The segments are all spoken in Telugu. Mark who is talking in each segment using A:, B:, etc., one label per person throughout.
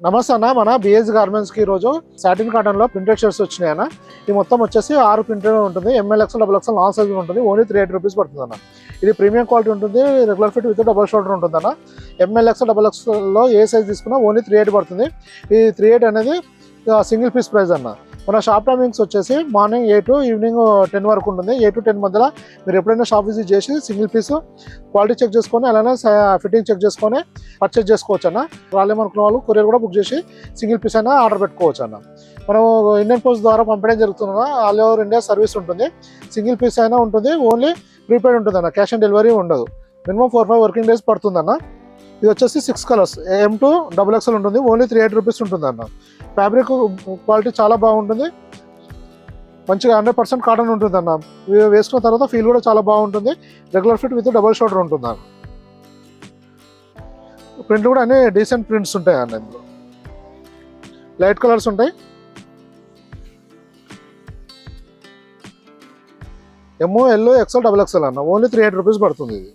A: నమస్తే అన్న, మన బిఎస్ గార్మెంట్స్కి ఈరోజు సాటిన్ కాటన్లో ప్రింటెడ్ షర్ట్స్ వచ్చినాయి అన్న. ఇది మొత్తం వచ్చేసి 6 ప్రింటెడ్ ఉంటుంది. M L XL double XL non size ఉంటుంది. ఓన్లీ 380 రూపీస్ పడుతుంది అన్న. ఇది ప్రీమియం క్వాలిటీ ఉంటుంది. Regular fit with double shoulder ఉంటుంది అన్న. ఎంఎల్ ఎక్స్ఎల్ డబుల్ ఎక్స్ఎల్లో ఏ సైజ్ తీసుకున్నా ఓన్లీ 380 పడుతుంది. ఈ 380 అనేది సింగిల్ పీస్ ప్రైస్ అన్న. మన షాప్ టైమింగ్స్ వచ్చేసి మార్నింగ్ 8 to ఈవినింగ్ 10 వరకు ఉంటుంది. 8 to 10 మధ్యలో మీరు ఎప్పుడైనా షాప్ విజిట్ చేసి సింగిల్ పీస్ క్వాలిటీ చెక్ చేసుకొని అలానే ఫిట్టింగ్ చెక్ చేసుకొని పర్చేజ్ చేసుకోవచ్చు అన్న. రాలేమనుకున్న వాళ్ళు కొరియర్ కూడా బుక్ చేసి సింగిల్ పీస్ అయినా ఆర్డర్ పెట్టుకోవచ్చు అన్న. మనం ఇండియన్ పోస్ట్ ద్వారా పంపడం జరుగుతుంది. ఆల్ ఓవర్ ఇండియా సర్వీస్ ఉంటుంది. సింగిల్ పీస్ అయినా ఉంటుంది. ఓన్లీ ప్రీపెయిడ్ ఉంటుంది అన్న. క్యాష్ ఆన్ డెలివరీ ఉండదు. మినిమం 4-5 వర్కింగ్ డేస్ పడుతుంది అన్న. ఇది వచ్చేసి 6 కలర్స్ M2 డబుల్ ఎక్స్ఎల్ ఉంటుంది. ఓన్లీ 380 రూపీస్ ఉంటుంది అన్న. ఫ్యాబ్రిక్ క్వాలిటీ చాలా బాగుంటుంది. మంచిగా 100% కాటన్ ఉంటుంది అన్న. వేసుకున్న తర్వాత ఫీల్ కూడా చాలా బాగుంటుంది. Regular fit with double shoulder ఉంటుంది అన్న. ప్రింట్ కూడా అన్ని డీసెంట్ ప్రింట్స్ ఉంటాయి అన్న. ఇందులో లైట్ కలర్స్ ఉంటాయి. ML XL డబుల్ ఎక్స్ఎల్ అన్న. ఓన్లీ 380 రూపీస్ పడుతుంది. ఇది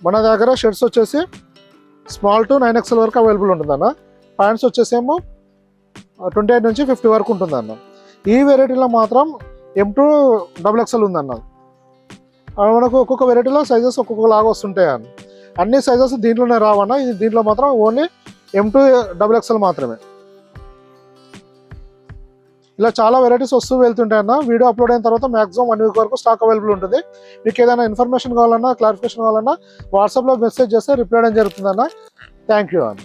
A: మన దగ్గర షర్ట్స్ వచ్చేసి స్మాల్ టు 9XL వరకు అవైలబుల్ ఉంటుంది అన్న. ప్యాంట్స్ వచ్చేసేమో 28 నుంచి 50 వరకు ఉంటుంది అన్న. ఈ వెరైటీలో మాత్రం M2 డబుల్ ఎక్స్ఎల్ ఉందన్న. మనకు ఒక్కొక్క వెరైటీలో సైజెస్ ఒక్కొక్కలాగా వస్తుంటాయి అన్న. అన్ని సైజెస్ దీంట్లోనే రావన్న. ఇది దీంట్లో మాత్రం ఓన్లీ M2 డబుల్ ఎక్స్ఎల్ మాత్రమే. ఇలా చాలా వెరైటీస్ వస్తూ వెళ్తుంటాయి అన్న. వీడియో అప్లోడ్ అయిన తర్వాత మాక్సిమం 1 వీక్ వరకు స్టాక్ అవైలబుల్ ఉంటుంది. మీకు ఏదైనా ఇన్ఫర్మేషన్ కావాలన్నా క్లారిఫికేషన్ కావాలన్నా వాట్సాప్లో మెసేజ్ చేస్తే రిప్లై చేయడం జరుగుతుంది అన్న. థ్యాంక్ యూ అన్న.